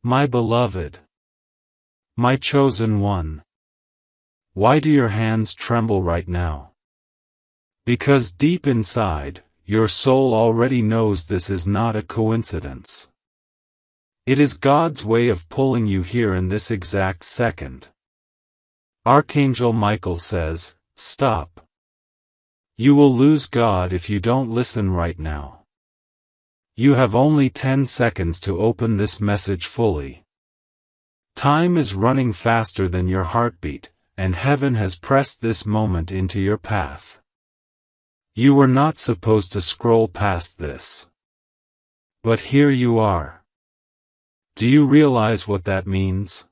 My beloved, my chosen one. Why do your hands tremble right now? Because deep inside, your soul already knows this is not a coincidence. It is God's way of pulling you here in this exact second. Archangel Michael says, "Stop. You will lose God if you don't listen right now. You have only 10 seconds to open this message fully. Time is running faster than your heartbeat, and heaven has pressed this moment into your path. You were not supposed to scroll past this. But here you are. Do you realize what that means?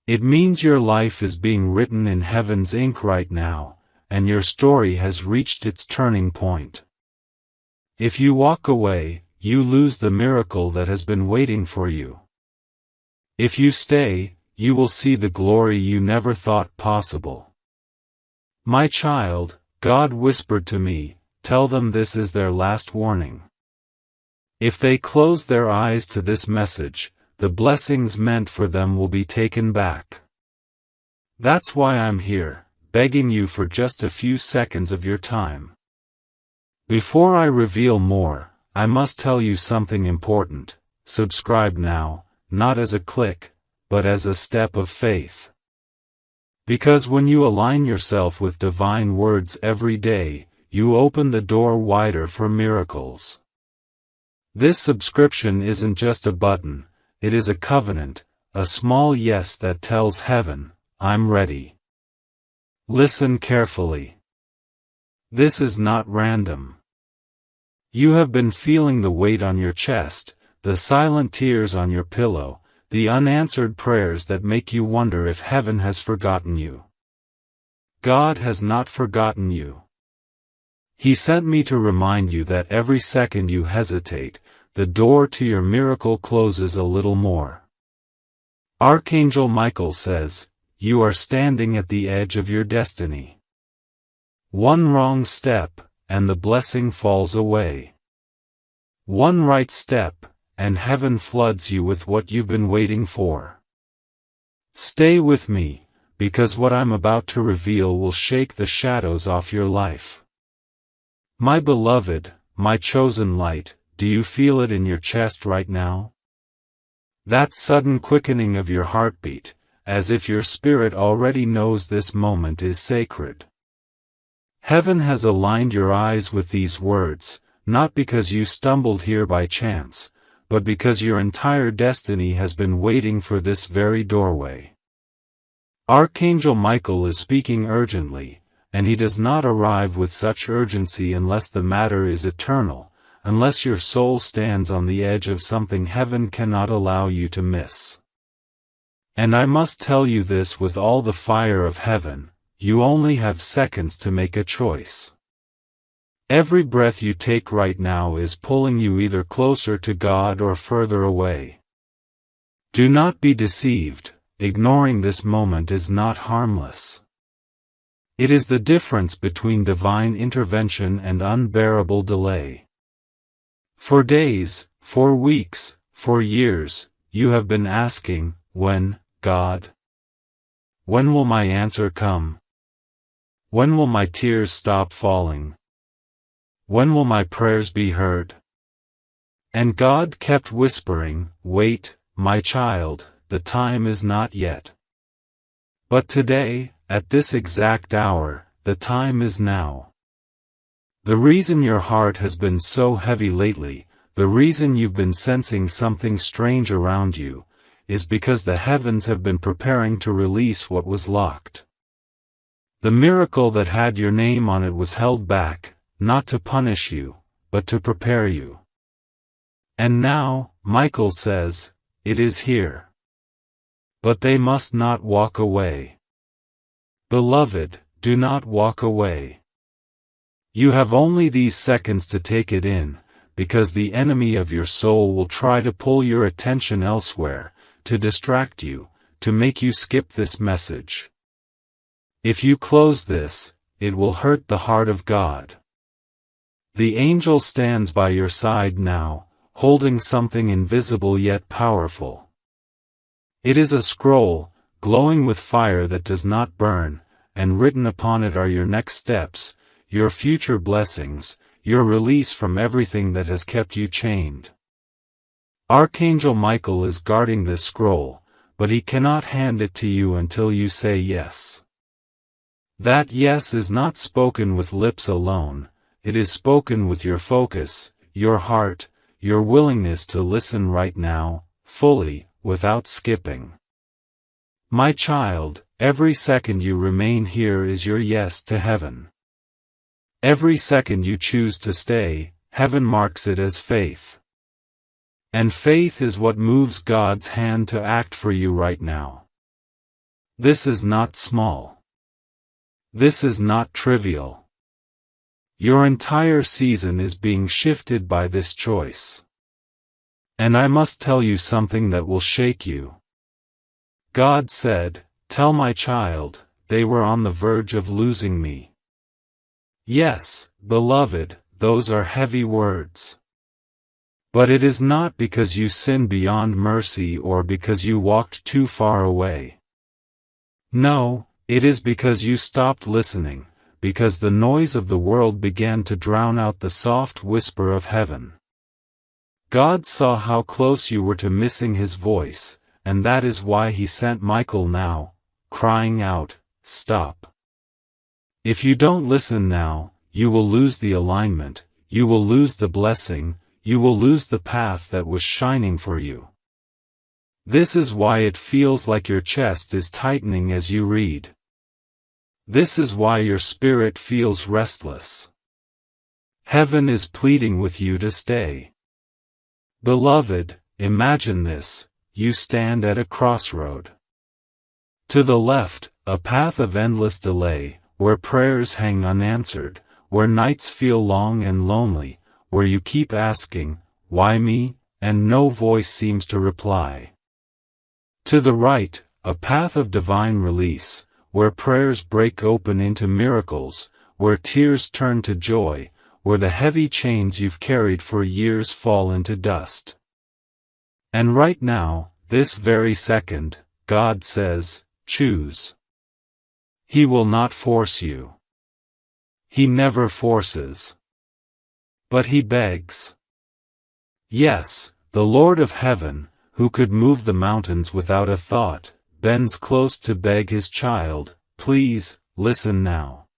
It means your life is being written in heaven's ink right now, and your story has reached its turning point. If you walk away, you lose the miracle that has been waiting for you. If you stay, you will see the glory you never thought possible. My child, God whispered to me, tell them this is their last warning. If they close their eyes to this message, the blessings meant for them will be taken back. That's why I'm here, begging you for just a few seconds of your time. Before I reveal more, I must tell you something important. Subscribe now, not as a click, but as a step of faith. Because when you align yourself with divine words every day, you open the door wider for miracles. This subscription isn't just a button, it is a covenant, a small yes that tells heaven, I'm ready. Listen carefully. This is not random. You have been feeling the weight on your chest, the silent tears on your pillow, the unanswered prayers that make you wonder if heaven has forgotten you. God has not forgotten you. He sent me to remind you that every second you hesitate, the door to your miracle closes a little more. Archangel Michael says, you are standing at the edge of your destiny. One wrong step, and the blessing falls away. One right step, and heaven floods you with what you've been waiting for. Stay with me, because what I'm about to reveal will shake the shadows off your life. My beloved, my chosen light, do you feel it in your chest right now? That sudden quickening of your heartbeat, as if your spirit already knows this moment is sacred. Heaven has aligned your eyes with these words, not because you stumbled here by chance, but because your entire destiny has been waiting for this very doorway. Archangel Michael is speaking urgently, and he does not arrive with such urgency unless the matter is eternal, unless your soul stands on the edge of something heaven cannot allow you to miss. And I must tell you this with all the fire of heaven, you only have seconds to make a choice. Every breath you take right now is pulling you either closer to God or further away. Do not be deceived, ignoring this moment is not harmless. It is the difference between divine intervention and unbearable delay. For days, for weeks, for years, you have been asking, when, God? When will my answer come? When will my tears stop falling? When will my prayers be heard? And God kept whispering, wait, my child, the time is not yet. But today, at this exact hour, the time is now. The reason your heart has been so heavy lately, the reason you've been sensing something strange around you, is because the heavens have been preparing to release what was locked. The miracle that had your name on it was held back, not to punish you, but to prepare you. And now, Michael says, it is here. But they must not walk away. Beloved, do not walk away. You have only these seconds to take it in, because the enemy of your soul will try to pull your attention elsewhere, to distract you, to make you skip this message. If you close this, it will hurt the heart of God. The angel stands by your side now, holding something invisible yet powerful. It is a scroll, glowing with fire that does not burn, and written upon it are your next steps, your future blessings, your release from everything that has kept you chained. Archangel Michael is guarding this scroll, but he cannot hand it to you until you say yes. That yes is not spoken with lips alone, it is spoken with your focus, your heart, your willingness to listen right now, fully, without skipping. My child, every second you remain here is your yes to heaven. Every second you choose to stay, heaven marks it as faith. And faith is what moves God's hand to act for you right now. This is not small. This is not trivial. Your entire season is being shifted by this choice. And I must tell you something that will shake you. God said, "Tell my child, they were on the verge of losing me." Yes, beloved, those are heavy words. But it is not because you sinned beyond mercy or because you walked too far away. No, it is because you stopped listening, because the noise of the world began to drown out the soft whisper of heaven. God saw how close you were to missing His voice, and that is why He sent Michael now, crying out, "Stop." If you don't listen now, you will lose the alignment, you will lose the blessing, you will lose the path that was shining for you. This is why it feels like your chest is tightening as you read. This is why your spirit feels restless. Heaven is pleading with you to stay. Beloved, imagine this, you stand at a crossroad. To the left, a path of endless delay, where prayers hang unanswered, where nights feel long and lonely, where you keep asking, "Why me?" and no voice seems to reply. To the right, a path of divine release, where prayers break open into miracles, where tears turn to joy, where the heavy chains you've carried for years fall into dust. And right now, this very second, God says, choose. He will not force you. He never forces. But He begs. Yes, the Lord of heaven, who could move the mountains without a thought, bends close to beg His child, "Please, listen now."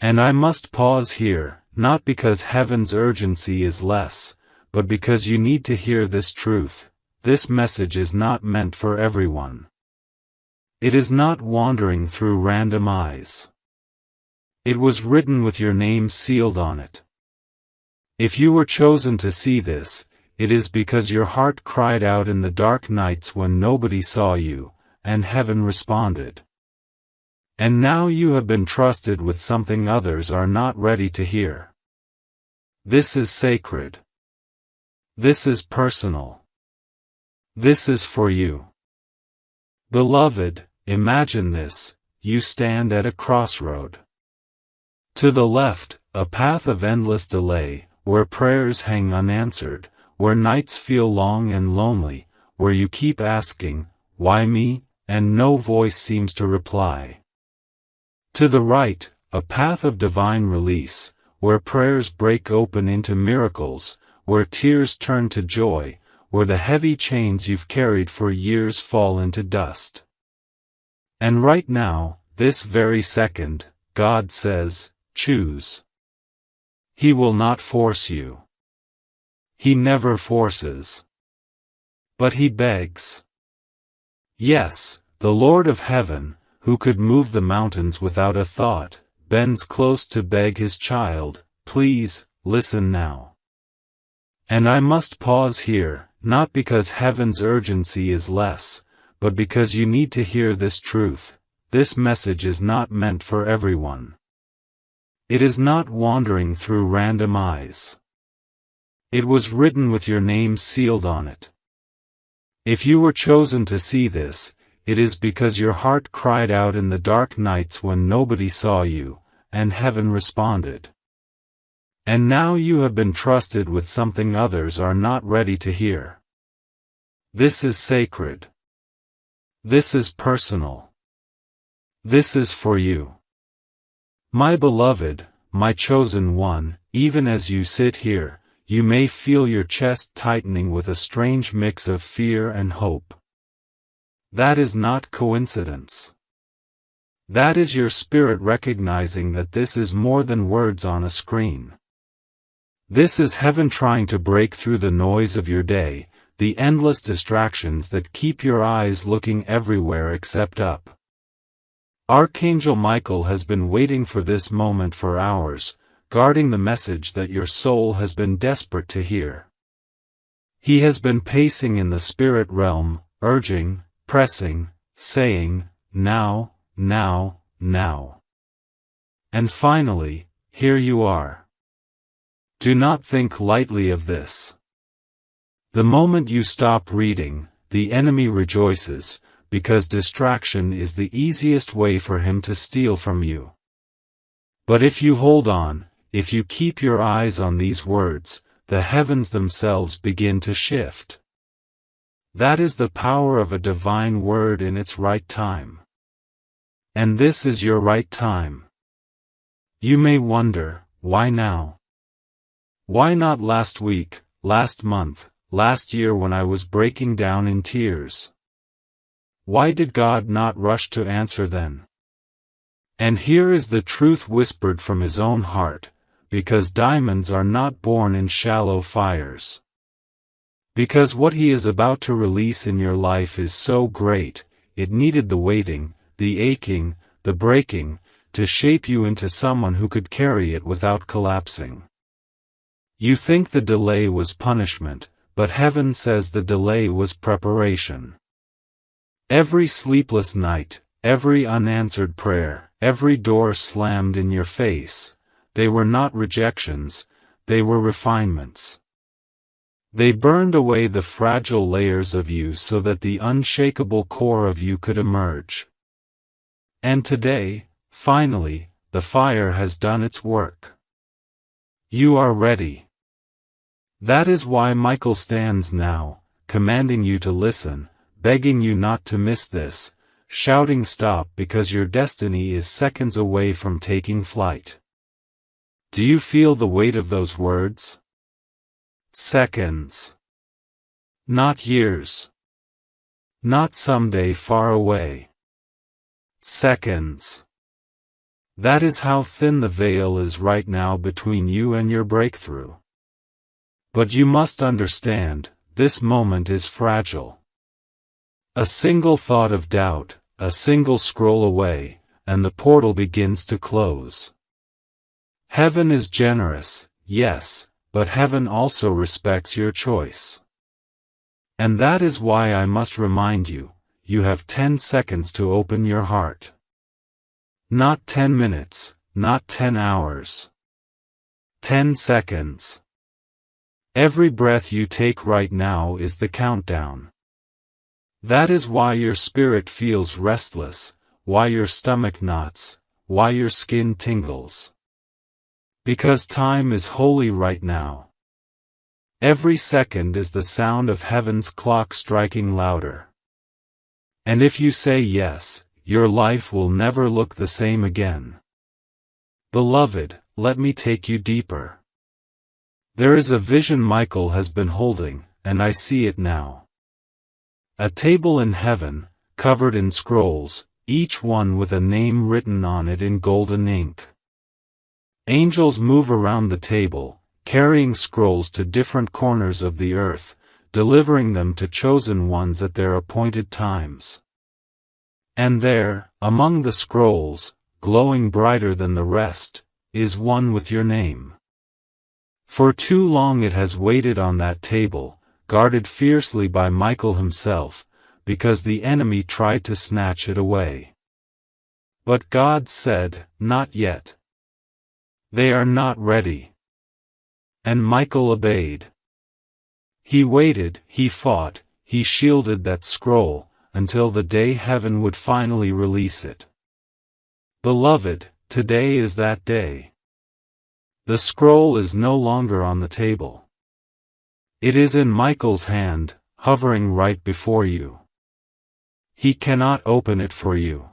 And I must pause here, not because heaven's urgency is less, but because you need to hear this truth. This message is not meant for everyone. It is not wandering through random eyes. It was written with your name sealed on it. If you were chosen to see this, it is because your heart cried out in the dark nights when nobody saw you, and heaven responded. And now you have been trusted with something others are not ready to hear. This is sacred. This is personal. This is for you. Beloved, imagine this, you stand at a crossroad. To the left, a path of endless delay, where prayers hang unanswered, where nights feel long and lonely, where you keep asking, "Why me?" and no voice seems to reply. To the right, a path of divine release, where prayers break open into miracles, where tears turn to joy, where the heavy chains you've carried for years fall into dust. And right now, this very second, God says, choose. He will not force you. He never forces. But He begs. Yes, the Lord of heaven, who could move the mountains without a thought, bends close to beg His child, "Please, listen now." And I must pause here, not because heaven's urgency is less, but because you need to hear this truth. This message is not meant for everyone. It is not wandering through random eyes. It was written with your name sealed on it. If you were chosen to see this, it is because your heart cried out in the dark nights when nobody saw you, and heaven responded. And now you have been trusted with something others are not ready to hear. This is sacred. This is personal. This is for you. My beloved, my chosen one, even as you sit here, you may feel your chest tightening with a strange mix of fear and hope. That is not coincidence. That is your spirit recognizing that this is more than words on a screen. This is heaven trying to break through the noise of your day, the endless distractions that keep your eyes looking everywhere except up. Archangel Michael has been waiting for this moment for hours, guarding the message that your soul has been desperate to hear. He has been pacing in the spirit realm, urging, pressing, saying, now, now, now. And finally, here you are. Do not think lightly of this. The moment you stop reading, the enemy rejoices, because distraction is the easiest way for him to steal from you. But if you hold on, if you keep your eyes on these words, the heavens themselves begin to shift. That is the power of a divine word in its right time. And this is your right time. You may wonder, why now? Why not last week, last month, last year when I was breaking down in tears? Why did God not rush to answer then? And here is the truth whispered from his own heart, because diamonds are not born in shallow fires. Because what he is about to release in your life is so great, it needed the waiting, the aching, the breaking, to shape you into someone who could carry it without collapsing. You think the delay was punishment, but heaven says the delay was preparation. Every sleepless night, every unanswered prayer, every door slammed in your face, they were not rejections, they were refinements. They burned away the fragile layers of you so that the unshakable core of you could emerge. And today, finally, the fire has done its work. You are ready. That is why Michael stands now, commanding you to listen, begging you not to miss this, shouting stop because your destiny is seconds away from taking flight. Do you feel the weight of those words? Seconds. Not years. Not someday far away. Seconds. That is how thin the veil is right now between you and your breakthrough. But you must understand, this moment is fragile. A single thought of doubt, a single scroll away, and the portal begins to close. Heaven is generous, yes, but heaven also respects your choice. And that is why I must remind you, you have 10 seconds to open your heart. Not 10 minutes, not 10 hours. 10 seconds. Every breath you take right now is the countdown. That is why your spirit feels restless, why your stomach knots, why your skin tingles. Because time is holy right now. Every second is the sound of heaven's clock striking louder. And if you say yes, your life will never look the same again. Beloved, let me take you deeper. There is a vision Michael has been holding, and I see it now. A table in heaven, covered in scrolls, each one with a name written on it in golden ink. Angels move around the table, carrying scrolls to different corners of the earth, delivering them to chosen ones at their appointed times. And there, among the scrolls, glowing brighter than the rest, is one with your name. For too long it has waited on that table, guarded fiercely by Michael himself, because the enemy tried to snatch it away. But God said, not yet. They are not ready. And Michael obeyed. He waited, he fought, he shielded that scroll, until the day heaven would finally release it. Beloved, today is that day. The scroll is no longer on the table. It is in Michael's hand, hovering right before you. He cannot open it for you.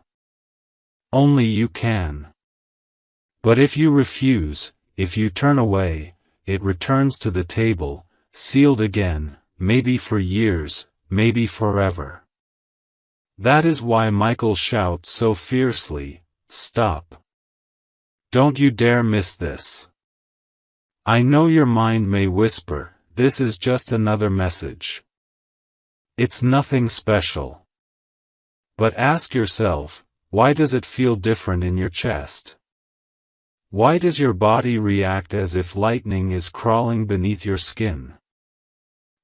Only you can. But if you refuse, if you turn away, it returns to the table, sealed again, maybe for years, maybe forever. That is why Michael shouts so fiercely, "Stop! Don't you dare miss this." I know your mind may whisper, this is just another message. It's nothing special. But ask yourself, why does it feel different in your chest? Why does your body react as if lightning is crawling beneath your skin?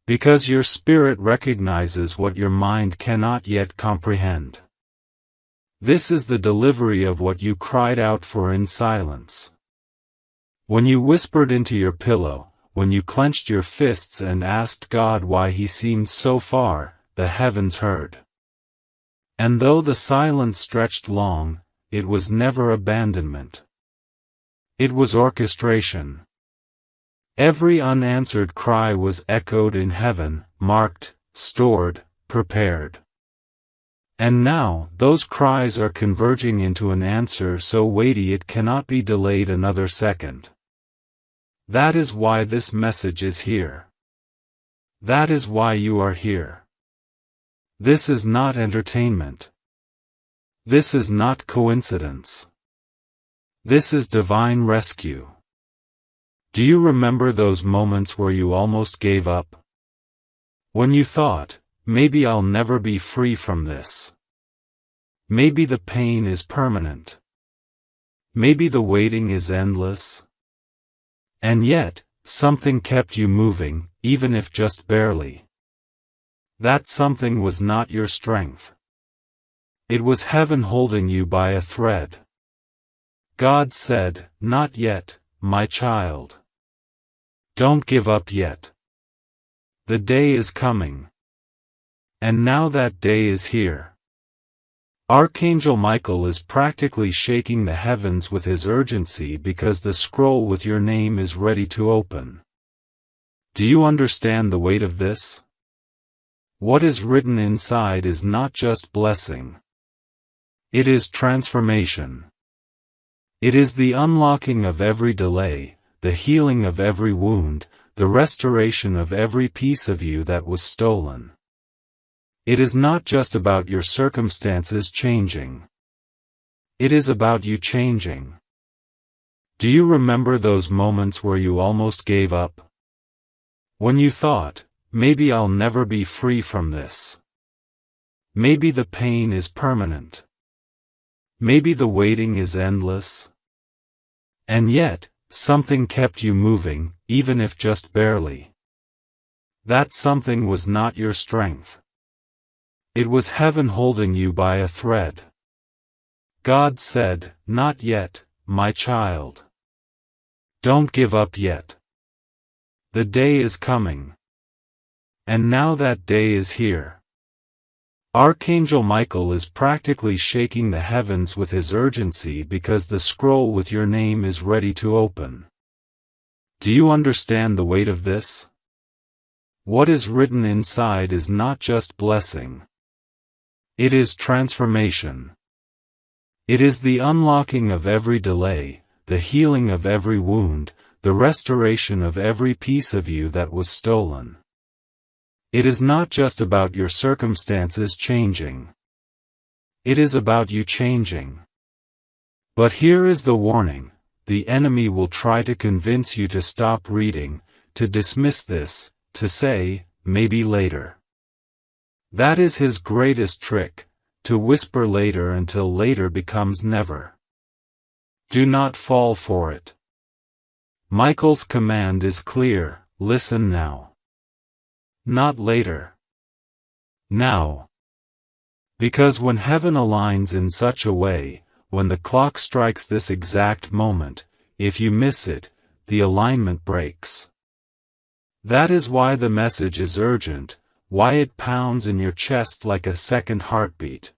Because your spirit recognizes what your mind cannot yet comprehend. This is the delivery of what you cried out for in silence. When you whispered into your pillow, when you clenched your fists and asked God why He seemed so far, the heavens heard. And though the silence stretched long, it was never abandonment. It was orchestration. Every unanswered cry was echoed in heaven, marked, stored, prepared. And now, those cries are converging into an answer so weighty it cannot be delayed another second. That is why this message is here. That is why you are here. This is not entertainment. This is not coincidence. This is divine rescue. Do you remember those moments where you almost gave up? When you thought, maybe I'll never be free from this. Maybe the pain is permanent. Maybe the waiting is endless. And yet, something kept you moving, even if just barely. That something was not your strength. It was heaven holding you by a thread. God said, "Not yet, my child. Don't give up yet. The day is coming. And now that day is here." Archangel Michael is practically shaking the heavens with his urgency because the scroll with your name is ready to open. Do you understand the weight of this? What is written inside is not just blessing. It is transformation. It is the unlocking of every delay, the healing of every wound, the restoration of every piece of you that was stolen. It is not just about your circumstances changing. It is about you changing. Do you remember those moments where you almost gave up? When you thought, maybe I'll never be free from this. Maybe the pain is permanent. Maybe the waiting is endless. And yet, something kept you moving, even if just barely. That something was not your strength. It was heaven holding you by a thread. God said, "Not yet, my child. Don't give up yet. The day is coming. And now that day is here." Archangel Michael is practically shaking the heavens with his urgency because the scroll with your name is ready to open. Do you understand the weight of this? What is written inside is not just blessing. It is transformation. It is the unlocking of every delay, the healing of every wound, the restoration of every piece of you that was stolen. It is not just about your circumstances changing. It is about you changing. But here is the warning: the enemy will try to convince you to stop reading, to dismiss this, to say, "Maybe later." That is his greatest trick, to whisper later until later becomes never. Do not fall for it. Michael's command is clear: listen now. Not later. Now. Because when heaven aligns in such a way, when the clock strikes this exact moment, if you miss it, the alignment breaks. That is why the message is urgent, why it pounds in your chest like a second heartbeat.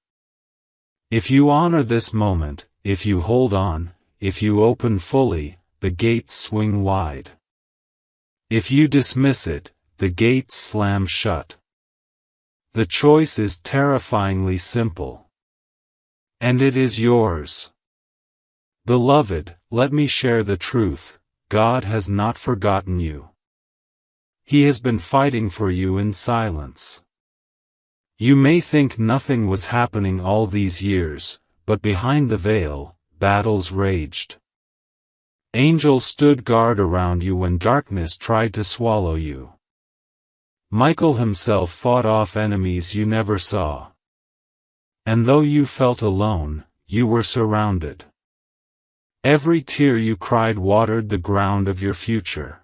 If you honor this moment, if you hold on, if you open fully, the gates swing wide. If you dismiss it, the gates slam shut. The choice is terrifyingly simple. And it is yours. Beloved, let me share the truth. God has not forgotten you. He has been fighting for you in silence. You may think nothing was happening all these years, but behind the veil, battles raged. Angels stood guard around you when darkness tried to swallow you. Michael himself fought off enemies you never saw. And though you felt alone, you were surrounded. Every tear you cried watered the ground of your future.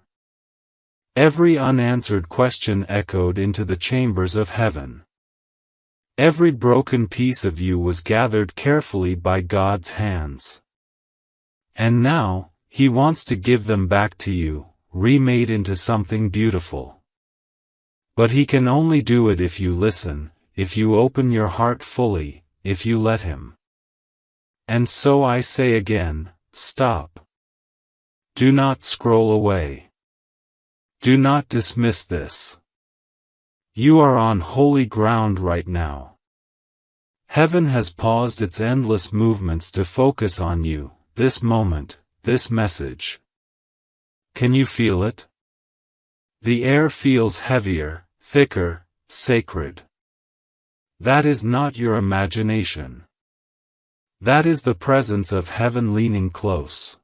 Every unanswered question echoed into the chambers of heaven. Every broken piece of you was gathered carefully by God's hands. And now, He wants to give them back to you, remade into something beautiful. But He can only do it if you listen, if you open your heart fully, if you let Him. And so I say again, stop. Do not scroll away. Do not dismiss this. You are on holy ground right now. Heaven has paused its endless movements to focus on you, this moment, this message. Can you feel it? The air feels heavier, thicker, sacred. That is not your imagination. That is the presence of heaven leaning close.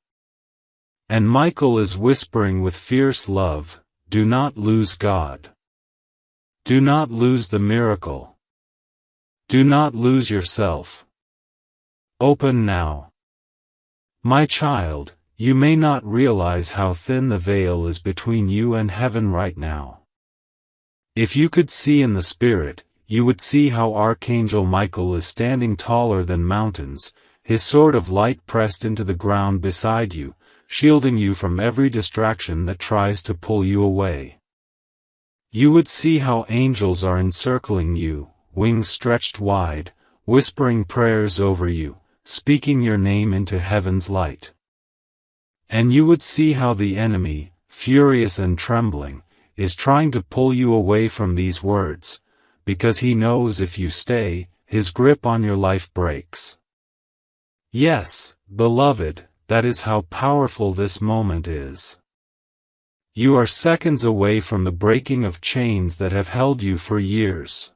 And Michael is whispering with fierce love, do not lose God. Do not lose the miracle. Do not lose yourself. Open now. My child, you may not realize how thin the veil is between you and heaven right now. If you could see in the Spirit, you would see how Archangel Michael is standing taller than mountains, his sword of light pressed into the ground beside you, shielding you from every distraction that tries to pull you away. You would see how angels are encircling you, wings stretched wide, whispering prayers over you, speaking your name into heaven's light. And you would see how the enemy, furious and trembling, is trying to pull you away from these words, because he knows if you stay, his grip on your life breaks. Yes, beloved, that is how powerful this moment is. You are seconds away from the breaking of chains that have held you for years.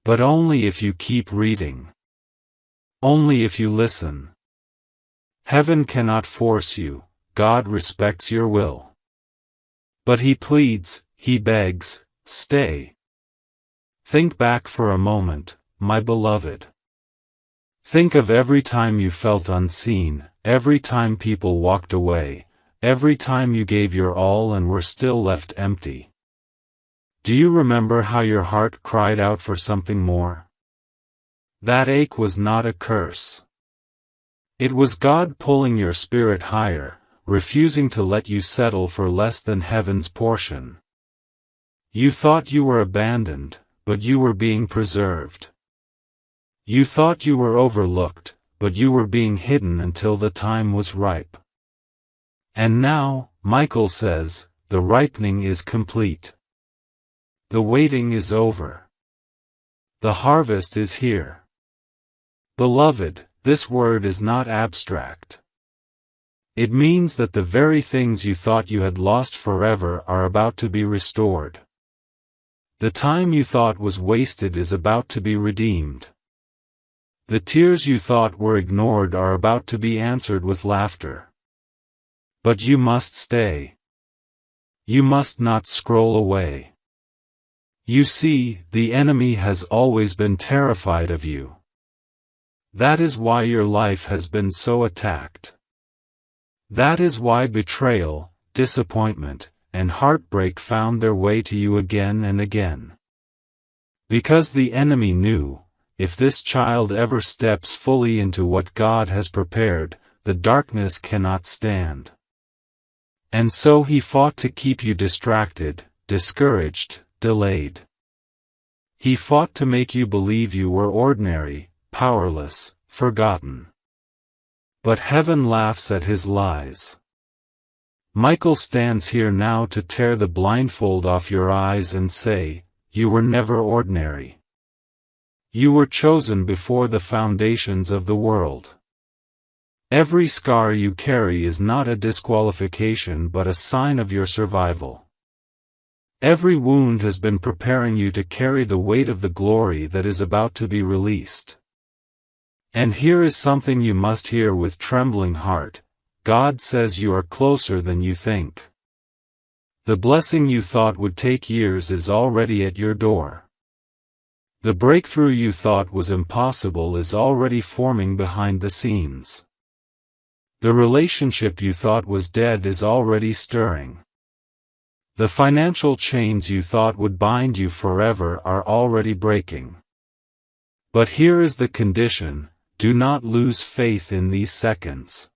But only if you keep reading. Only if you listen. Heaven cannot force you, God respects your will. But He pleads, He begs, stay. Think back for a moment, my beloved. Think of every time you felt unseen, every time people walked away, every time you gave your all and were still left empty. Do you remember how your heart cried out for something more? That ache was not a curse. It was God pulling your spirit higher, refusing to let you settle for less than heaven's portion. You thought you were abandoned, but you were being preserved. You thought you were overlooked, but you were being hidden until the time was ripe. And now, Michael says, the ripening is complete. The waiting is over. The harvest is here. Beloved, this word is not abstract. It means that the very things you thought you had lost forever are about to be restored. The time you thought was wasted is about to be redeemed. The tears you thought were ignored are about to be answered with laughter. But you must stay. You must not scroll away. You see, the enemy has always been terrified of you. That is why your life has been so attacked. That is why betrayal, disappointment, and heartbreak found their way to you again and again. Because the enemy knew, if this child ever steps fully into what God has prepared, the darkness cannot stand. And so he fought to keep you distracted, discouraged, delayed. He fought to make you believe you were ordinary, powerless, forgotten. But heaven laughs at his lies. Michael stands here now to tear the blindfold off your eyes and say, you were never ordinary. You were chosen before the foundations of the world. Every scar you carry is not a disqualification but a sign of your survival. Every wound has been preparing you to carry the weight of the glory that is about to be released. And here is something you must hear with trembling heart: God says you are closer than you think. The blessing you thought would take years is already at your door. The breakthrough you thought was impossible is already forming behind the scenes. The relationship you thought was dead is already stirring. The financial chains you thought would bind you forever are already breaking. But here is the condition: do not lose faith in these seconds.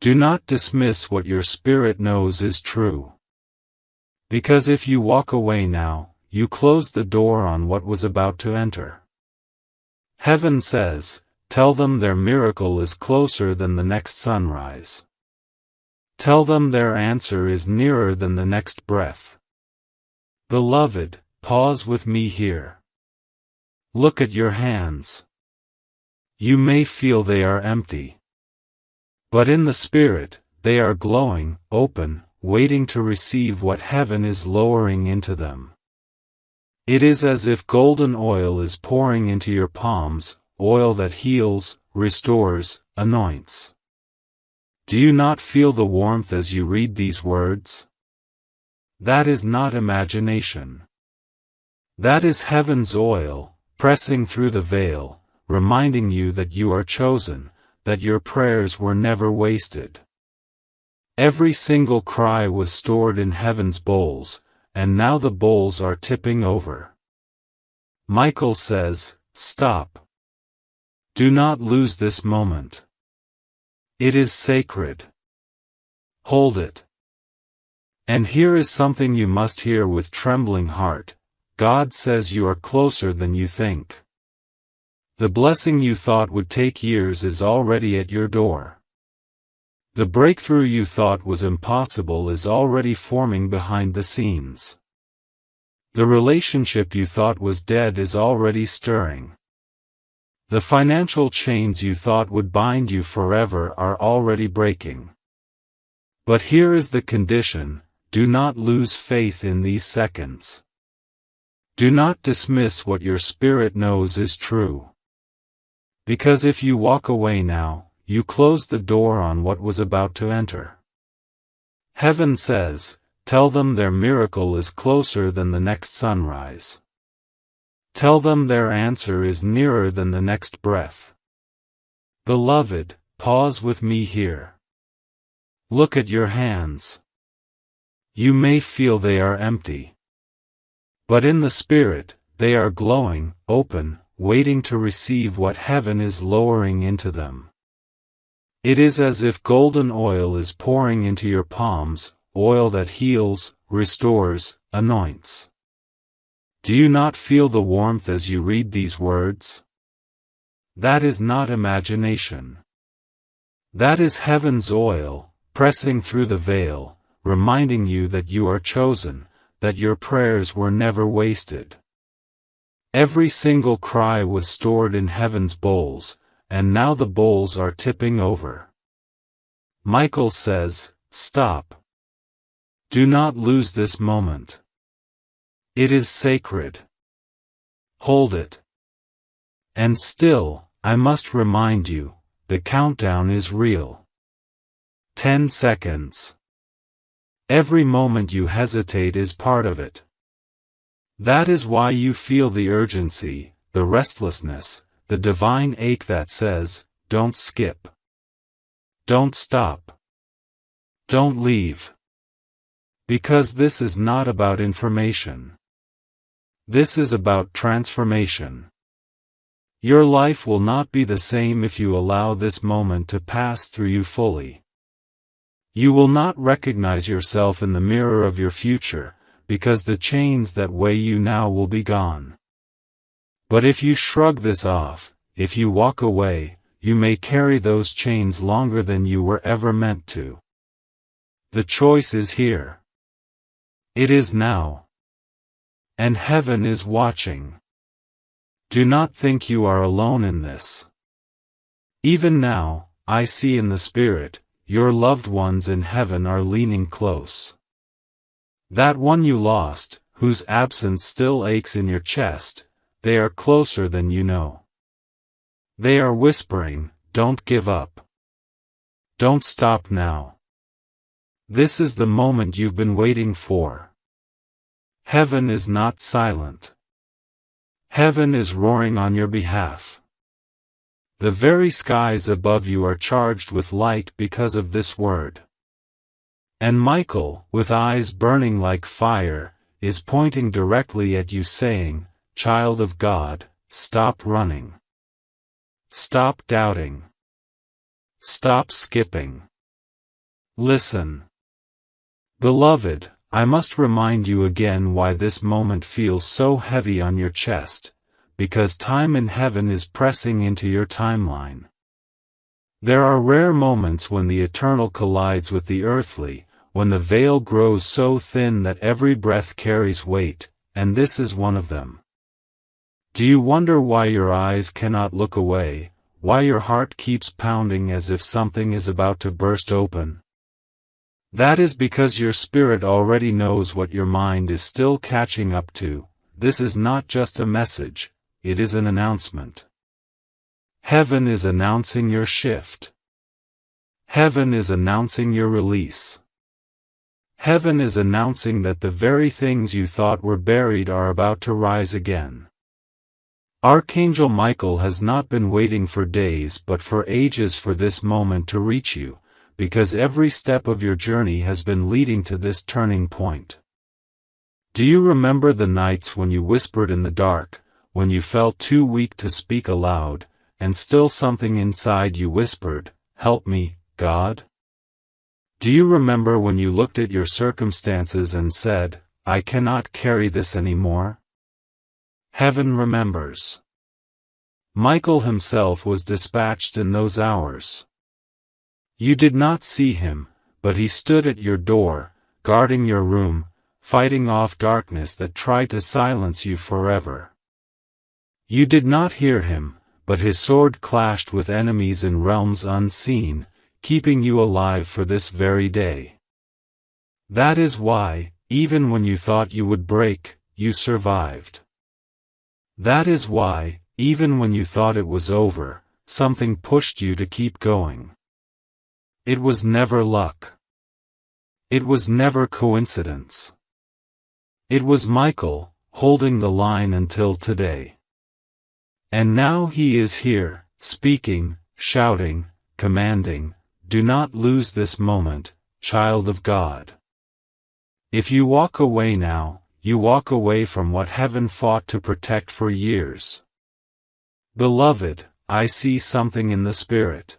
Do not dismiss what your spirit knows is true. Because if you walk away now, you close the door on what was about to enter. Heaven says, tell them their miracle is closer than the next sunrise. Tell them their answer is nearer than the next breath. Beloved, pause with me here. Look at your hands. You may feel they are empty. But in the Spirit, they are glowing, open, waiting to receive what heaven is lowering into them. It is as if golden oil is pouring into your palms, oil that heals, restores, anoints. Do you not feel the warmth as you read these words? That is not imagination. That is heaven's oil, pressing through the veil, reminding you that you are chosen, that your prayers were never wasted. Every single cry was stored in heaven's bowls, and now the bowls are tipping over. Michael says, stop. Do not lose this moment. It is sacred. Hold it. And here is something you must hear with trembling heart: God says you are closer than you think. The blessing you thought would take years is already at your door. The breakthrough you thought was impossible is already forming behind the scenes. The relationship you thought was dead is already stirring. The financial chains you thought would bind you forever are already breaking. But here is the condition: do not lose faith in these seconds. Do not dismiss what your spirit knows is true. Because if you walk away now, you close the door on what was about to enter. Heaven says, tell them their miracle is closer than the next sunrise. Tell them their answer is nearer than the next breath. Beloved, pause with me here. Look at your hands. You may feel they are empty. But in the Spirit, they are glowing, open, waiting to receive what heaven is lowering into them. It is as if golden oil is pouring into your palms, oil that heals, restores, anoints. Do you not feel the warmth as you read these words? That is not imagination. That is heaven's oil, pressing through the veil, reminding you that you are chosen, that your prayers were never wasted. Every single cry was stored in heaven's bowls, and now the bowls are tipping over. Michael says, stop. Do not lose this moment. It is sacred. Hold it. And still, I must remind you, the countdown is real. 10 seconds. Every moment you hesitate is part of it. That is why you feel the urgency, the restlessness, the divine ache that says, don't skip. Don't stop. Don't leave. Because this is not about information. This is about transformation. Your life will not be the same if you allow this moment to pass through you fully. You will not recognize yourself in the mirror of your future, because the chains that weigh you now will be gone. But if you shrug this off, if you walk away, you may carry those chains longer than you were ever meant to. The choice is here. It is now. And heaven is watching. Do not think you are alone in this. Even now, I see in the Spirit, your loved ones in heaven are leaning close. That one you lost, whose absence still aches in your chest, they are closer than you know. They are whispering, don't give up. Don't stop now. This is the moment you've been waiting for. Heaven is not silent. Heaven is roaring on your behalf. The very skies above you are charged with light because of this word. And Michael, with eyes burning like fire, is pointing directly at you saying, Child of God, stop running. Stop doubting. Stop skipping. Listen. Beloved, I must remind you again why this moment feels so heavy on your chest, because time in heaven is pressing into your timeline. There are rare moments when the eternal collides with the earthly, when the veil grows so thin that every breath carries weight, and this is one of them. Do you wonder why your eyes cannot look away, why your heart keeps pounding as if something is about to burst open? That is because your spirit already knows what your mind is still catching up to. This is not just a message, it is an announcement. Heaven is announcing your shift. Heaven is announcing your release. Heaven is announcing that the very things you thought were buried are about to rise again. Archangel Michael has not been waiting for days but for ages for this moment to reach you, because every step of your journey has been leading to this turning point. Do you remember the nights when you whispered in the dark, when you felt too weak to speak aloud, and still something inside you whispered, "Help me, God"? Do you remember when you looked at your circumstances and said, "I cannot carry this anymore"? Heaven remembers. Michael himself was dispatched in those hours. You did not see him, but he stood at your door, guarding your room, fighting off darkness that tried to silence you forever. You did not hear him, but his sword clashed with enemies in realms unseen, keeping you alive for this very day. That is why, even when you thought you would break, you survived. That is why, even when you thought it was over, something pushed you to keep going. It was never luck. It was never coincidence. It was Michael, holding the line until today. And now he is here, speaking, shouting, commanding, do not lose this moment, child of God. If you walk away now, you walk away from what heaven fought to protect for years. Beloved, I see something in the Spirit.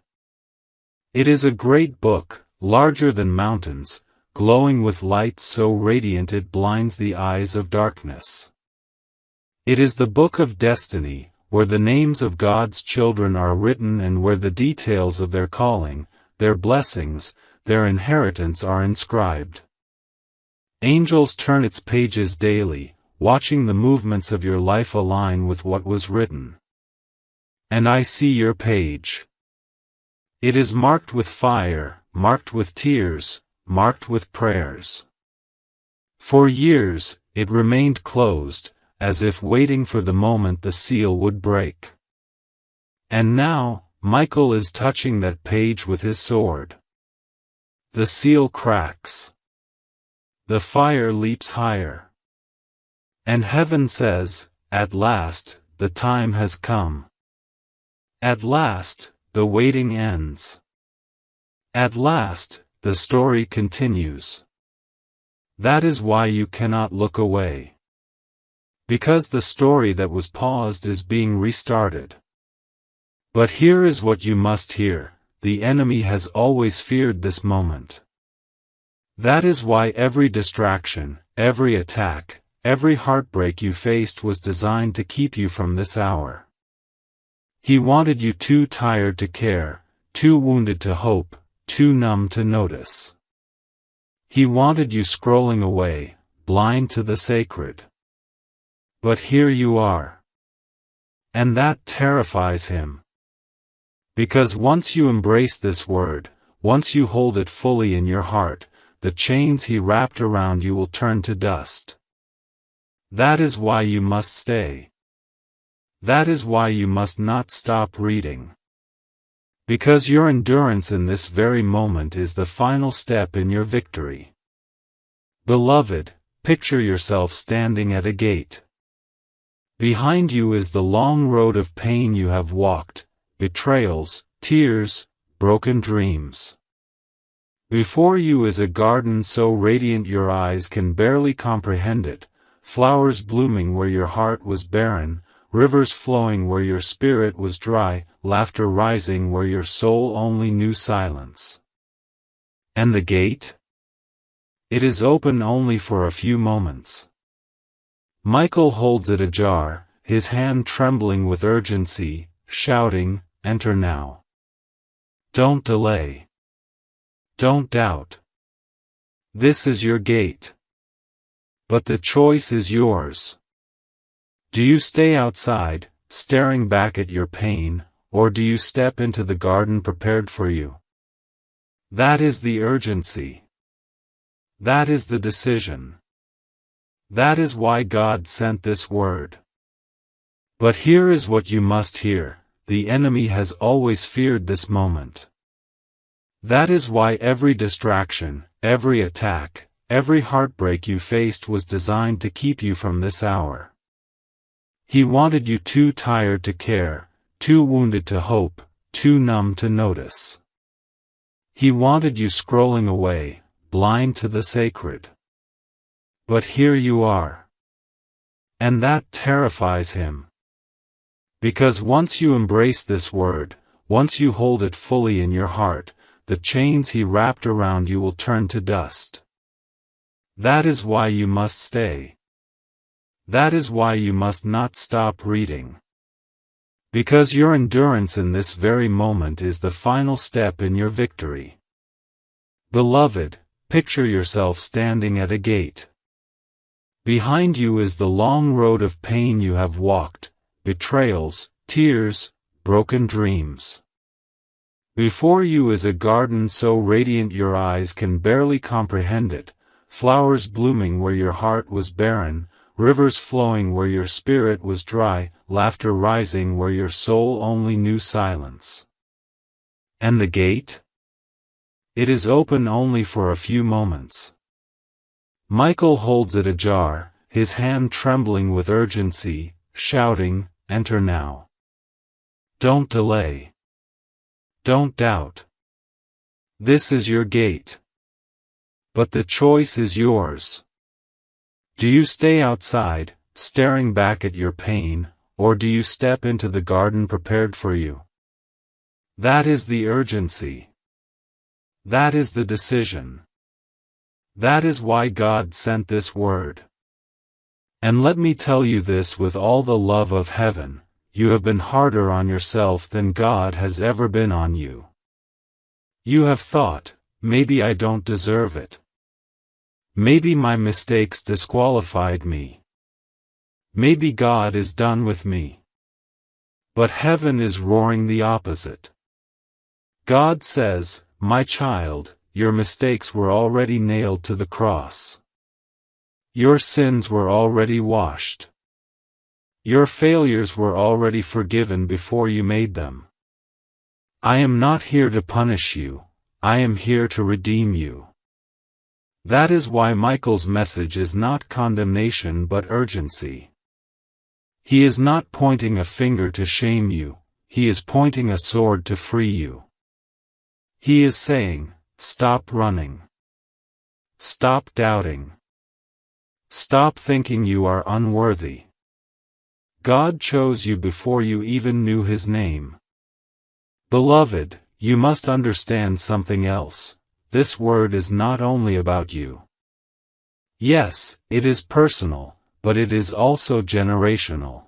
It is a great book, larger than mountains, glowing with light so radiant it blinds the eyes of darkness. It is the book of destiny, where the names of God's children are written and where the details of their calling, their blessings, their inheritance are inscribed. Angels turn its pages daily, watching the movements of your life align with what was written. And I see your page. It is marked with fire, marked with tears, marked with prayers. For years, it remained closed, as if waiting for the moment the seal would break. And now, Michael is touching that page with his sword. The seal cracks. The fire leaps higher. And heaven says, at last, the time has come. At last, the waiting ends. At last, the story continues. That is why you cannot look away. Because the story that was paused is being restarted. But here is what you must hear: the enemy has always feared this moment. That is why every distraction, every attack, every heartbreak you faced was designed to keep you from this hour. He wanted you too tired to care, too wounded to hope, too numb to notice. He wanted you scrolling away, blind to the sacred. But here you are. And that terrifies him. Because once you embrace this word, once you hold it fully in your heart, the chains he wrapped around you will turn to dust. That is why you must stay. That is why you must not stop reading. Because your endurance in this very moment is the final step in your victory. Beloved, picture yourself standing at a gate. Behind you is the long road of pain you have walked, betrayals, tears, broken dreams. Before you is a garden so radiant your eyes can barely comprehend it, flowers blooming where your heart was barren, rivers flowing where your spirit was dry, laughter rising where your soul only knew silence. And the gate? It is open only for a few moments. Michael holds it ajar, his hand trembling with urgency, shouting, "Enter now. Don't delay. Don't doubt. This is your gate. But the choice is yours. Do you stay outside, staring back at your pain, or do you step into the garden prepared for you? That is the urgency. That is the decision. That is why God sent this word. But here is what you must hear: the enemy has always feared this moment. That is why every distraction, every attack, every heartbreak you faced was designed to keep you from this hour. He wanted you too tired to care, too wounded to hope, too numb to notice. He wanted you scrolling away, blind to the sacred. But here you are. And that terrifies him. Because once you embrace this word, once you hold it fully in your heart, the chains he wrapped around you will turn to dust. That is why you must stay. That is why you must not stop reading. Because your endurance in this very moment is the final step in your victory. Beloved, picture yourself standing at a gate. Behind you is the long road of pain you have walked, betrayals, tears, broken dreams. Before you is a garden so radiant your eyes can barely comprehend it, flowers blooming where your heart was barren, rivers flowing where your spirit was dry, laughter rising where your soul only knew silence. And the gate? It is open only for a few moments. Michael holds it ajar, his hand trembling with urgency, shouting, "Enter now. Don't delay. Don't doubt. This is your gate. But the choice is yours. Do you stay outside, staring back at your pain, or do you step into the garden prepared for you? That is the urgency. That is the decision. That is why God sent this word. And let me tell you this with all the love of heaven: you have been harder on yourself than God has ever been on you. You have thought, maybe I don't deserve it. Maybe my mistakes disqualified me. Maybe God is done with me. But heaven is roaring the opposite. God says, "My child, your mistakes were already nailed to the cross. Your sins were already washed. Your failures were already forgiven before you made them. I am not here to punish you, I am here to redeem you." That is why Michael's message is not condemnation but urgency. He is not pointing a finger to shame you, he is pointing a sword to free you. He is saying, stop running. Stop doubting. Stop thinking you are unworthy. God chose you before you even knew His name. Beloved, you must understand something else. This word is not only about you. Yes, it is personal, but it is also generational.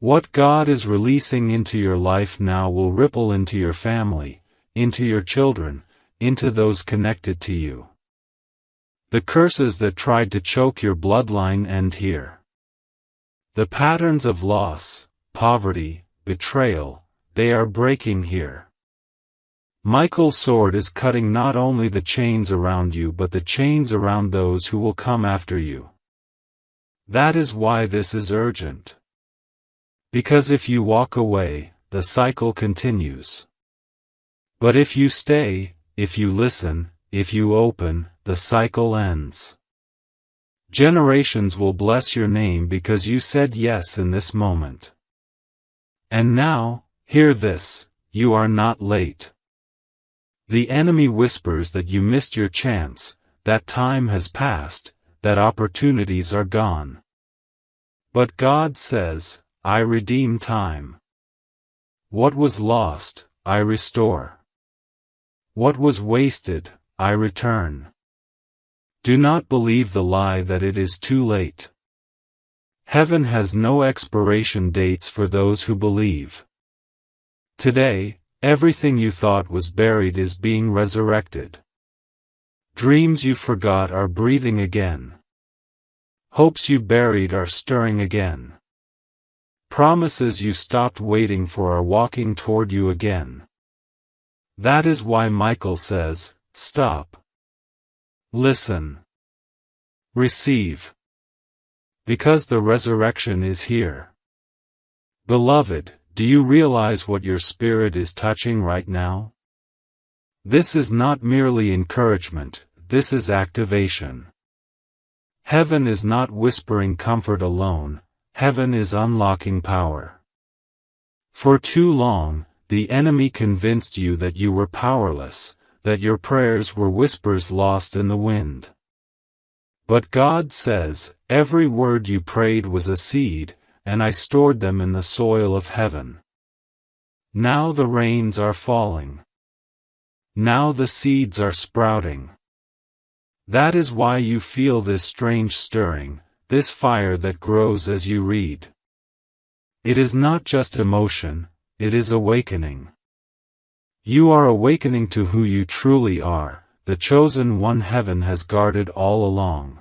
What God is releasing into your life now will ripple into your family, into your children, into those connected to you. The curses that tried to choke your bloodline end here. The patterns of loss, poverty, betrayal, they are breaking here. Michael's sword is cutting not only the chains around you but the chains around those who will come after you. That is why this is urgent. Because if you walk away, the cycle continues. But if you stay, if you listen, if you open, the cycle ends. Generations will bless your name because you said yes in this moment. And now, hear this, you are not late. The enemy whispers that you missed your chance, that time has passed, that opportunities are gone. But God says, I redeem time. What was lost, I restore. What was wasted, I return. Do not believe the lie that it is too late. Heaven has no expiration dates for those who believe. Today, everything you thought was buried is being resurrected. Dreams you forgot are breathing again. Hopes you buried are stirring again. Promises you stopped waiting for are walking toward you again. That is why Michael says, stop. Listen. Receive. Because the resurrection is here. Beloved, do you realize what your spirit is touching right now? This is not merely encouragement, this is activation. Heaven is not whispering comfort alone, heaven is unlocking power. For too long, the enemy convinced you that you were powerless, that your prayers were whispers lost in the wind. But God says, every word you prayed was a seed, and I stored them in the soil of heaven. Now the rains are falling. Now the seeds are sprouting. That is why you feel this strange stirring, this fire that grows as you read. It is not just emotion, it is awakening. You are awakening to who you truly are, the chosen one heaven has guarded all along.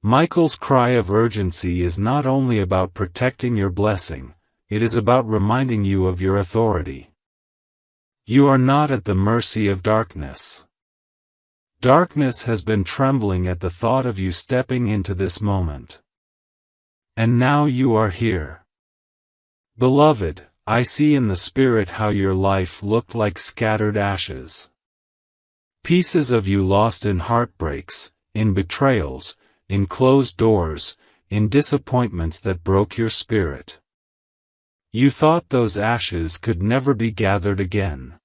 Michael's cry of urgency is not only about protecting your blessing, it is about reminding you of your authority. You are not at the mercy of darkness. Darkness has been trembling at the thought of you stepping into this moment. And now you are here. Beloved, I see in the Spirit how your life looked like scattered ashes. Pieces of you lost in heartbreaks, in betrayals, in closed doors, in disappointments that broke your spirit. You thought those ashes could never be gathered again.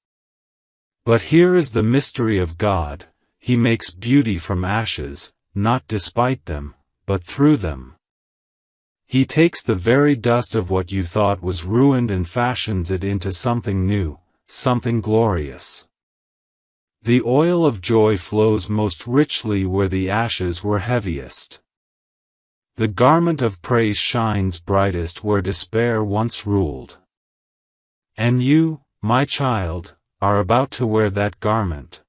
But here is the mystery of God, He makes beauty from ashes, not despite them, but through them. He takes the very dust of what you thought was ruined and fashions it into something new, something glorious. The oil of joy flows most richly where the ashes were heaviest. The garment of praise shines brightest where despair once ruled. And you, my child, are about to wear that garment.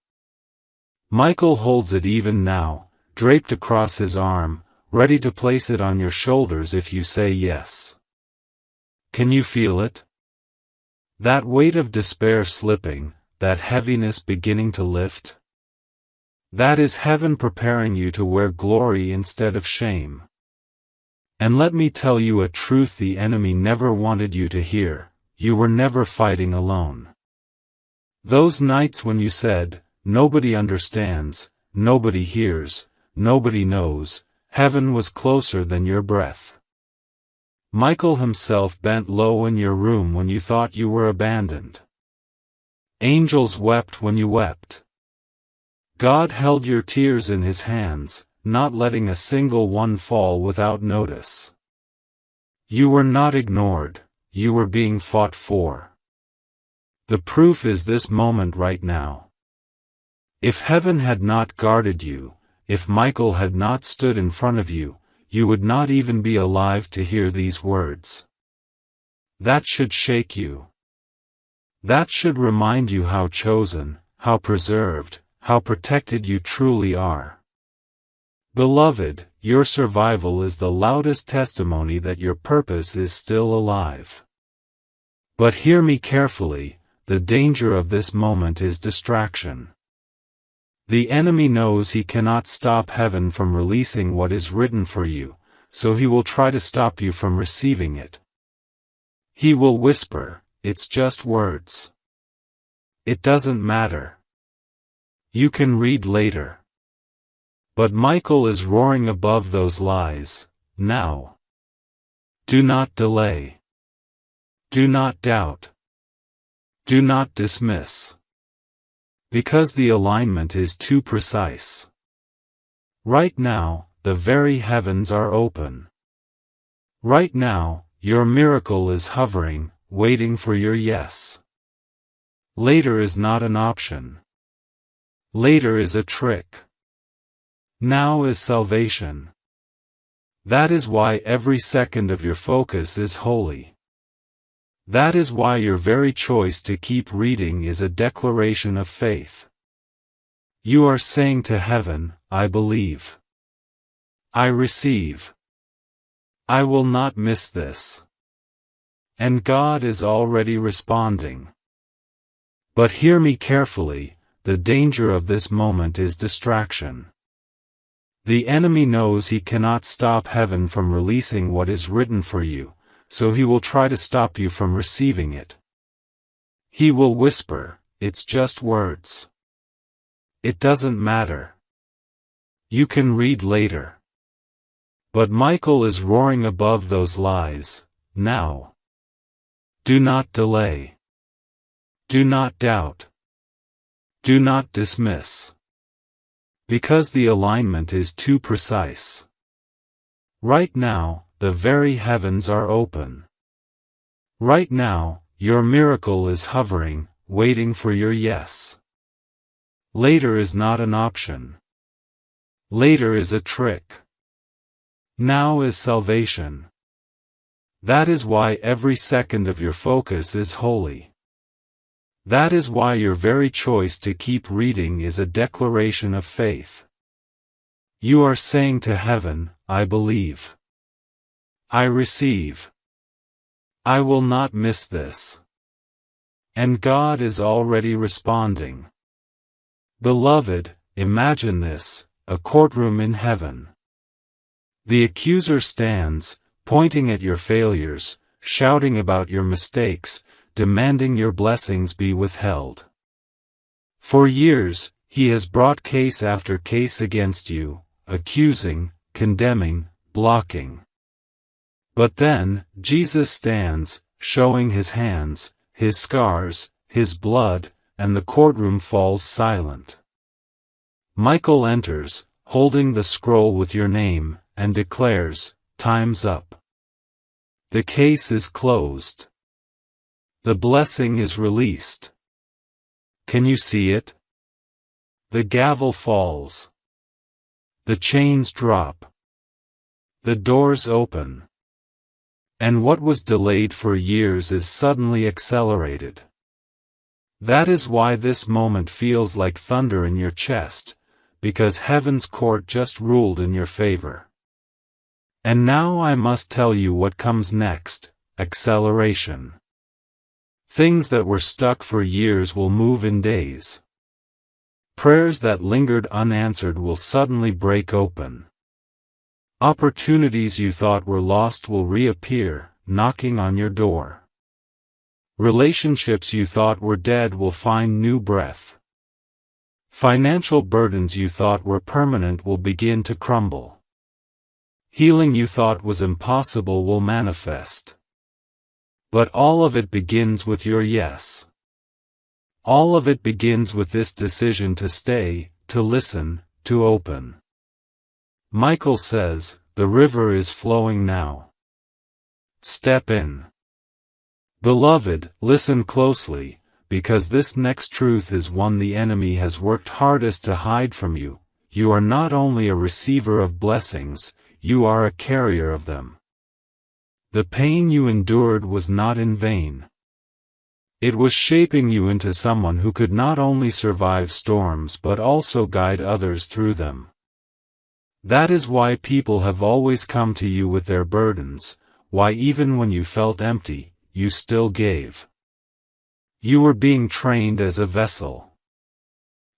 Michael holds it even now, draped across his arm, ready to place it on your shoulders if you say yes. Can you feel it? That weight of despair slipping, that heaviness beginning to lift? That is heaven preparing you to wear glory instead of shame. And let me tell you a truth the enemy never wanted you to hear, you were never fighting alone. Those nights when you said, nobody understands, nobody hears, nobody knows, heaven was closer than your breath. Michael himself bent low in your room when you thought you were abandoned. Angels wept when you wept. God held your tears in His hands, not letting a single one fall without notice. You were not ignored, you were being fought for. The proof is this moment right now. If heaven had not guarded you, if Michael had not stood in front of you, you would not even be alive to hear these words. That should shake you. That should remind you how chosen, how preserved, how protected you truly are. Beloved, your survival is the loudest testimony that your purpose is still alive. But hear me carefully, the danger of this moment is distraction. The enemy knows he cannot stop heaven from releasing what is written for you, so he will try to stop you from receiving it. He will whisper, "It's just words. It doesn't matter. You can read later." But Michael is roaring above those lies, now. Do not delay. Do not doubt. Do not dismiss. Because the alignment is too precise. Right now, the very heavens are open. Right now, your miracle is hovering, waiting for your yes. Later is not an option. Later is a trick. Now is salvation. That is why every second of your focus is holy. That is why your very choice to keep reading is a declaration of faith. You are saying to heaven, "I believe. I receive. I will not miss this." And God is already responding. But hear me carefully, the danger of this moment is distraction. The enemy knows he cannot stop heaven from releasing what is written for you, so he will try to stop you from receiving it. He will whisper, "It's just words. It doesn't matter. You can read later." But Michael is roaring above those lies, now. Do not delay. Do not doubt. Do not dismiss. Because the alignment is too precise. Right now, the very heavens are open. Right now, your miracle is hovering, waiting for your yes. Later is not an option. Later is a trick. Now is salvation. That is why every second of your focus is holy. That is why your very choice to keep reading is a declaration of faith. You are saying to heaven, "I believe. I receive. I will not miss this." And God is already responding. Beloved, imagine this, a courtroom in heaven. The accuser stands, pointing at your failures, shouting about your mistakes, demanding your blessings be withheld. For years, he has brought case after case against you, accusing, condemning, blocking. But then, Jesus stands, showing his hands, his scars, his blood, and the courtroom falls silent. Michael enters, holding the scroll with your name, and declares, "Time's up. The case is closed. The blessing is released." Can you see it? The gavel falls. The chains drop. The doors open. And what was delayed for years is suddenly accelerated. That is why this moment feels like thunder in your chest, because heaven's court just ruled in your favor. And now I must tell you what comes next: acceleration. Things that were stuck for years will move in days. Prayers that lingered unanswered will suddenly break open. Opportunities you thought were lost will reappear, knocking on your door. Relationships you thought were dead will find new breath. Financial burdens you thought were permanent will begin to crumble. Healing you thought was impossible will manifest. But all of it begins with your yes. All of it begins with this decision to stay, to listen, to open. Michael says, "The river is flowing now. Step in." Beloved, listen closely, because this next truth is one the enemy has worked hardest to hide from you. You are not only a receiver of blessings, you are a carrier of them. The pain you endured was not in vain. It was shaping you into someone who could not only survive storms but also guide others through them. That is why people have always come to you with their burdens, why even when you felt empty, you still gave. You were being trained as a vessel.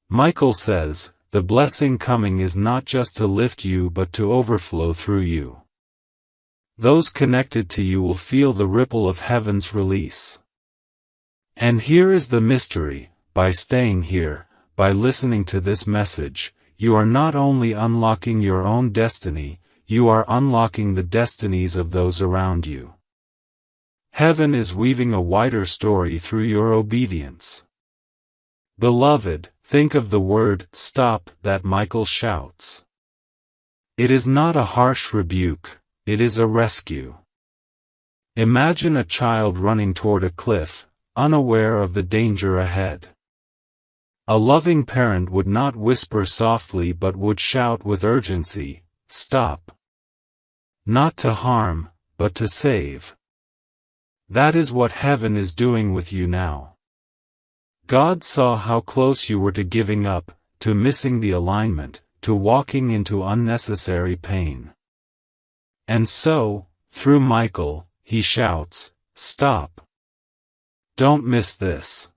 Michael says, the blessing coming is not just to lift you but to overflow through you. Those connected to you will feel the ripple of heaven's release. And here is the mystery: by staying here, by listening to this message, you are not only unlocking your own destiny, you are unlocking the destinies of those around you. Heaven is weaving a wider story through your obedience. Beloved, think of the word "stop" that Michael shouts. It is not a harsh rebuke, it is a rescue. Imagine a child running toward a cliff, unaware of the danger ahead. A loving parent would not whisper softly but would shout with urgency, "Stop." Not to harm, but to save. That is what heaven is doing with you now. God saw how close you were to giving up, to missing the alignment, to walking into unnecessary pain. And so, through Michael, he shouts, "Stop. Don't miss this.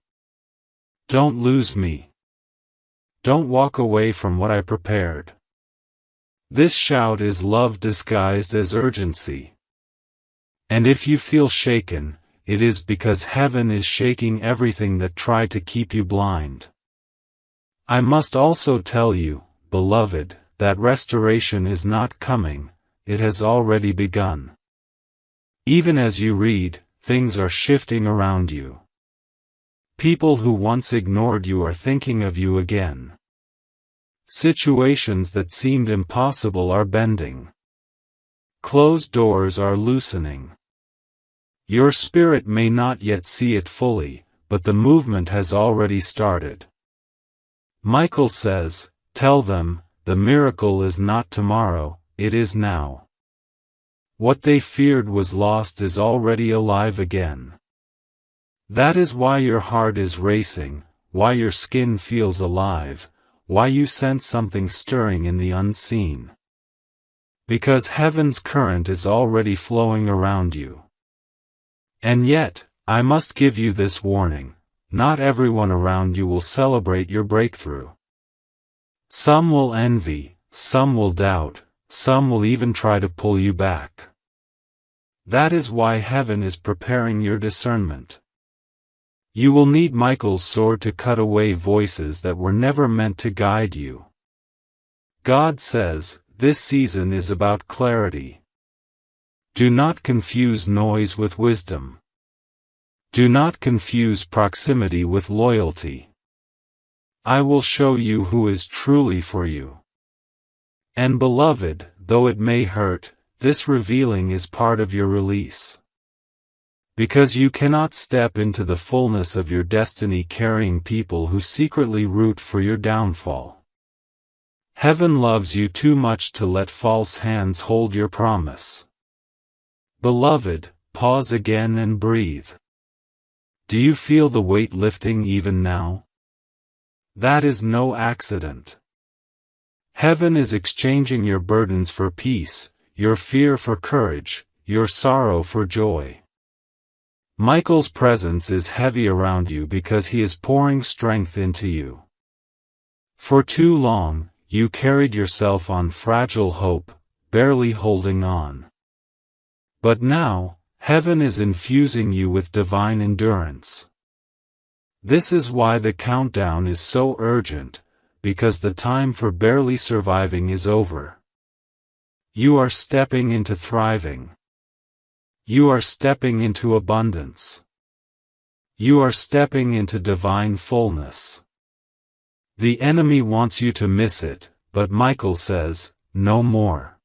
Don't lose me. Don't walk away from what I prepared." This shout is love disguised as urgency. And if you feel shaken, it is because heaven is shaking everything that tried to keep you blind. I must also tell you, beloved, that restoration is not coming, it has already begun. Even as you read, things are shifting around you. People who once ignored you are thinking of you again. Situations that seemed impossible are bending. Closed doors are loosening. Your spirit may not yet see it fully, but the movement has already started. Michael says, "Tell them, the miracle is not tomorrow, it is now." What they feared was lost is already alive again. That is why your heart is racing, why your skin feels alive, why you sense something stirring in the unseen. Because heaven's current is already flowing around you. And yet, I must give you this warning: not everyone around you will celebrate your breakthrough. Some will envy, some will doubt, some will even try to pull you back. That is why heaven is preparing your discernment. You will need Michael's sword to cut away voices that were never meant to guide you. God says, this season is about clarity. Do not confuse noise with wisdom. Do not confuse proximity with loyalty. I will show you who is truly for you. And beloved, though it may hurt, this revealing is part of your release. Because you cannot step into the fullness of your destiny carrying people who secretly root for your downfall. Heaven loves you too much to let false hands hold your promise. Beloved, pause again and breathe. Do you feel the weight lifting even now? That is no accident. Heaven is exchanging your burdens for peace, your fear for courage, your sorrow for joy. Michael's presence is heavy around you because he is pouring strength into you. For too long, you carried yourself on fragile hope, barely holding on. But now, heaven is infusing you with divine endurance. This is why the countdown is so urgent, because the time for barely surviving is over. You are stepping into thriving. You are stepping into abundance. You are stepping into divine fullness. The enemy wants you to miss it, but Michael says, no more.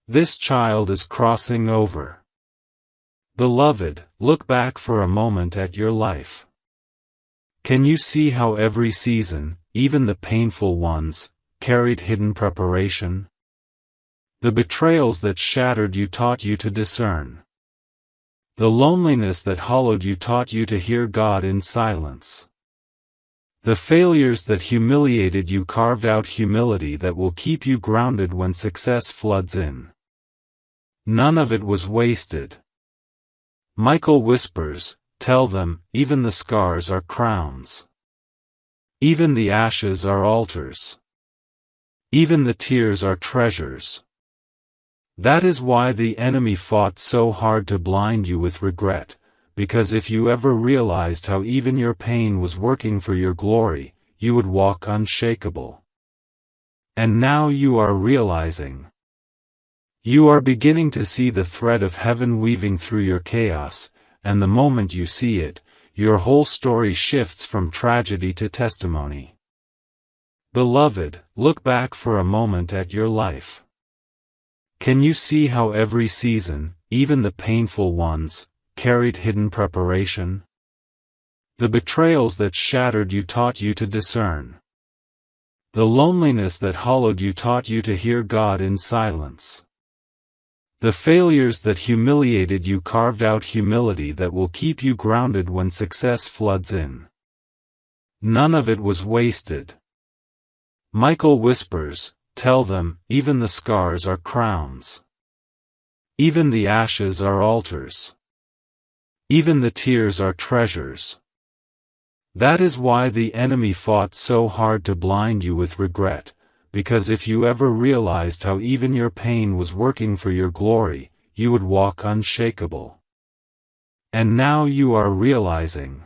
This child is crossing over. Beloved, look back for a moment at your life. Can you see how every season, even the painful ones, carried hidden preparation? The betrayals that shattered you taught you to discern. The loneliness that hollowed you taught you to hear God in silence. The failures that humiliated you carved out humility that will keep you grounded when success floods in. None of it was wasted. Michael whispers, tell them, even the scars are crowns. Even the ashes are altars. Even the tears are treasures. That is why the enemy fought so hard to blind you with regret, because if you ever realized how even your pain was working for your glory, you would walk unshakable. And now you are realizing. You are beginning to see the thread of heaven weaving through your chaos, and the moment you see it, your whole story shifts from tragedy to testimony. Beloved, look back for a moment at your life. Can you see how every season, even the painful ones, carried hidden preparation? The betrayals that shattered you taught you to discern. The loneliness that hollowed you taught you to hear God in silence. The failures that humiliated you carved out humility that will keep you grounded when success floods in. None of it was wasted. Michael whispers, tell them, even the scars are crowns. Even the ashes are altars. Even the tears are treasures. That is why the enemy fought so hard to blind you with regret, because if you ever realized how even your pain was working for your glory, you would walk unshakable. And now you are realizing.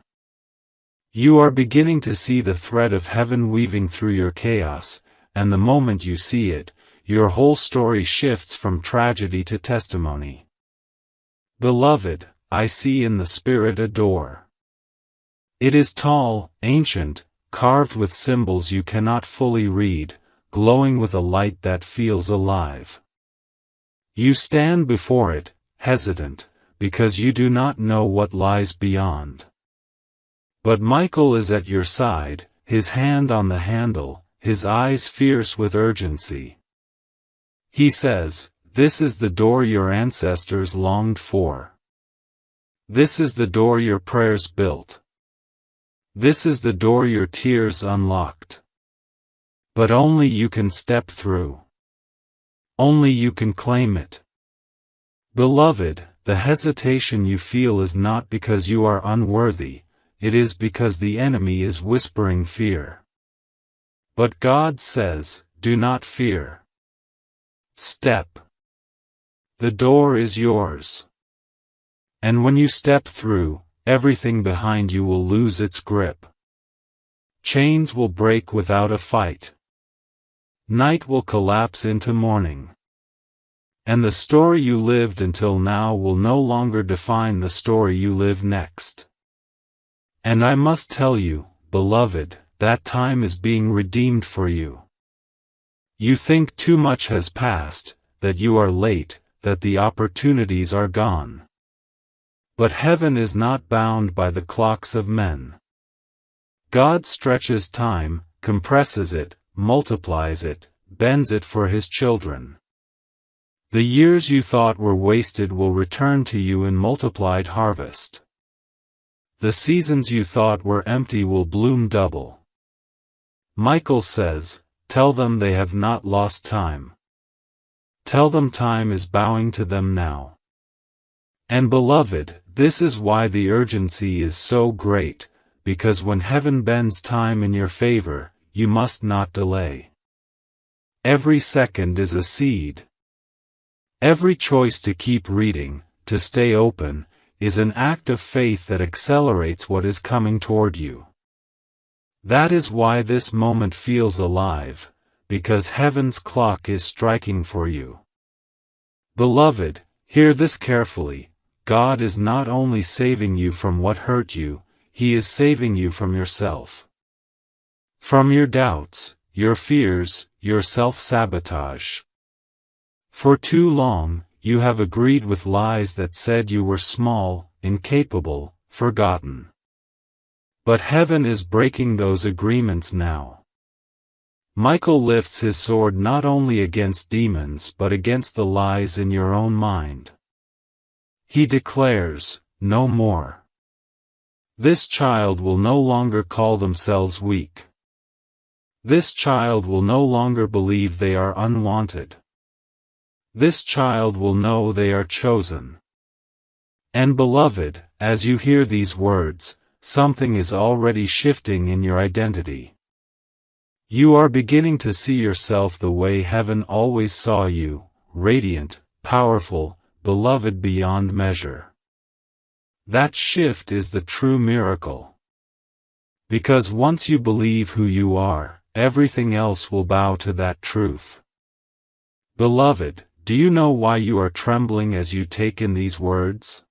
You are beginning to see the thread of heaven weaving through your chaos, and the moment you see it, your whole story shifts from tragedy to testimony. Beloved, I see in the Spirit a door. It is tall, ancient, carved with symbols you cannot fully read, glowing with a light that feels alive. You stand before it, hesitant, because you do not know what lies beyond. But Michael is at your side, his hand on the handle, his eyes fierce with urgency. He says, this is the door your ancestors longed for. This is the door your prayers built. This is the door your tears unlocked. But only you can step through. Only you can claim it. Beloved, the hesitation you feel is not because you are unworthy, it is because the enemy is whispering fear. But God says, do not fear. Step. The door is yours. And when you step through, everything behind you will lose its grip. Chains will break without a fight. Night will collapse into morning. And the story you lived until now will no longer define the story you live next. And I must tell you, beloved, that time is being redeemed for you. You think too much has passed, that you are late, that the opportunities are gone. But heaven is not bound by the clocks of men. God stretches time, compresses it, multiplies it, bends it for his children. The years you thought were wasted will return to you in multiplied harvest. The seasons you thought were empty will bloom double. Michael says, tell them they have not lost time. Tell them time is bowing to them now. And beloved, this is why the urgency is so great, because when heaven bends time in your favor, you must not delay. Every second is a seed. Every choice to keep reading, to stay open, is an act of faith that accelerates what is coming toward you. That is why this moment feels alive, because heaven's clock is striking for you. Beloved, hear this carefully, God is not only saving you from what hurt you, He is saving you from yourself. From your doubts, your fears, your self-sabotage. For too long, you have agreed with lies that said you were small, incapable, forgotten. But heaven is breaking those agreements now. Michael lifts his sword not only against demons but against the lies in your own mind. He declares, no more. This child will no longer call themselves weak. This child will no longer believe they are unwanted. This child will know they are chosen. And beloved, as you hear these words, something is already shifting in your identity. You are beginning to see yourself the way heaven always saw you, radiant, powerful, beloved beyond measure. That shift is the true miracle. Because once you believe who you are, everything else will bow to that truth. Beloved, do you know why you are trembling as you take in these words?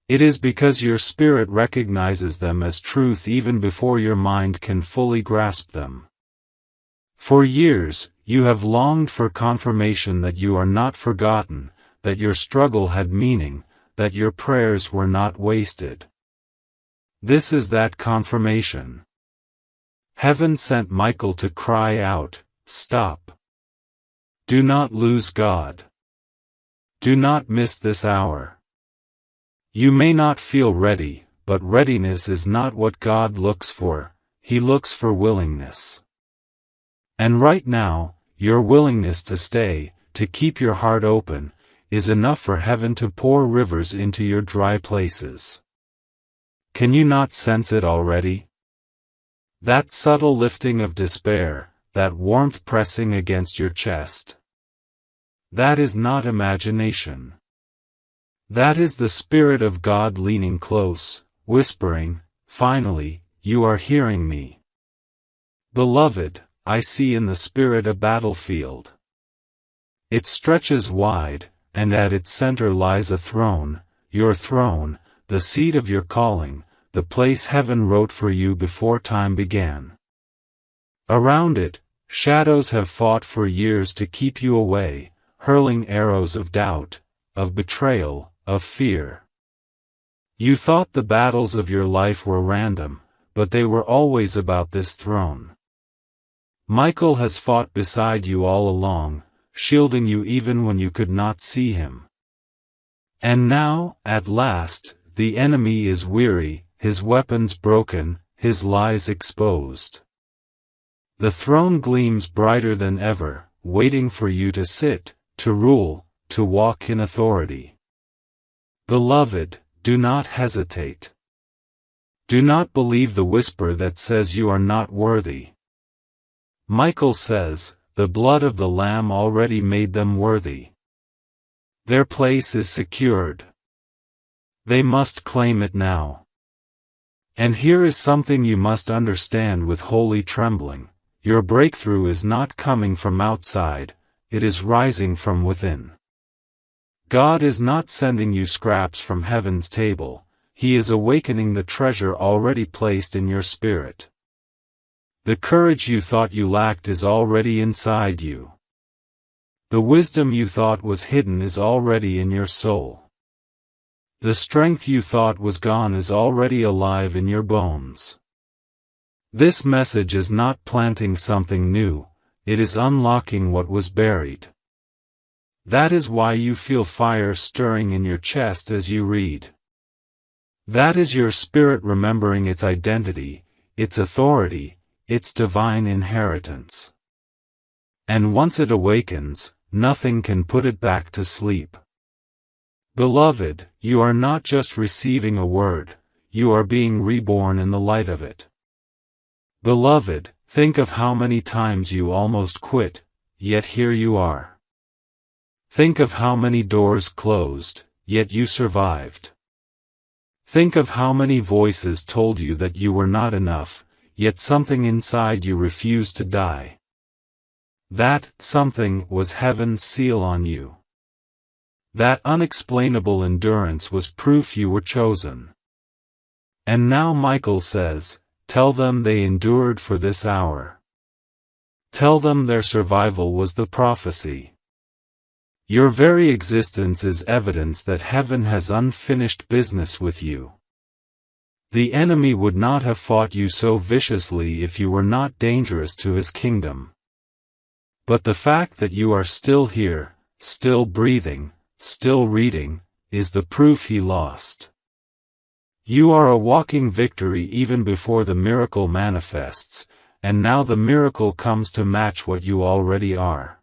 It is because your spirit recognizes them as truth even before your mind can fully grasp them. For years, you have longed for confirmation that you are not forgotten, that your struggle had meaning, that your prayers were not wasted. This is that confirmation. Heaven sent Michael to cry out, "Stop! Do not lose God. Do not miss this hour." You may not feel ready, but readiness is not what God looks for. He looks for willingness. And right now, your willingness to stay, to keep your heart open, is enough for heaven to pour rivers into your dry places. Can you not sense it already? That subtle lifting of despair, that warmth pressing against your chest. That is not imagination. That is the Spirit of God leaning close, whispering, "Finally, you are hearing me." Beloved, I see in the Spirit a battlefield. It stretches wide, and at its center lies a throne, your throne, the seat of your calling, the place heaven wrote for you before time began. Around it, shadows have fought for years to keep you away, hurling arrows of doubt, of betrayal, of fear. You thought the battles of your life were random, but they were always about this throne. Michael has fought beside you all along, shielding you even when you could not see him. And now, at last, the enemy is weary, his weapons broken, his lies exposed. The throne gleams brighter than ever, waiting for you to sit, to rule, to walk in authority. Beloved, do not hesitate. Do not believe the whisper that says you are not worthy. Michael says, the blood of the Lamb already made them worthy. Their place is secured. They must claim it now. And here is something you must understand with holy trembling. Your breakthrough is not coming from outside, it is rising from within. God is not sending you scraps from heaven's table, He is awakening the treasure already placed in your spirit. The courage you thought you lacked is already inside you. The wisdom you thought was hidden is already in your soul. The strength you thought was gone is already alive in your bones. This message is not planting something new, it is unlocking what was buried. That is why you feel fire stirring in your chest as you read. That is your spirit remembering its identity, its authority, its divine inheritance. And once it awakens, nothing can put it back to sleep. Beloved, you are not just receiving a word, you are being reborn in the light of it. Beloved, think of how many times you almost quit, yet here you are. Think of how many doors closed, yet you survived. Think of how many voices told you that you were not enough, yet something inside you refused to die. That something was heaven's seal on you. That unexplainable endurance was proof you were chosen. And now Michael says, tell them they endured for this hour. Tell them their survival was the prophecy. Your very existence is evidence that heaven has unfinished business with you. The enemy would not have fought you so viciously if you were not dangerous to his kingdom. But the fact that you are still here, still breathing, still reading, is the proof he lost. You are a walking victory even before the miracle manifests, and now the miracle comes to match what you already are.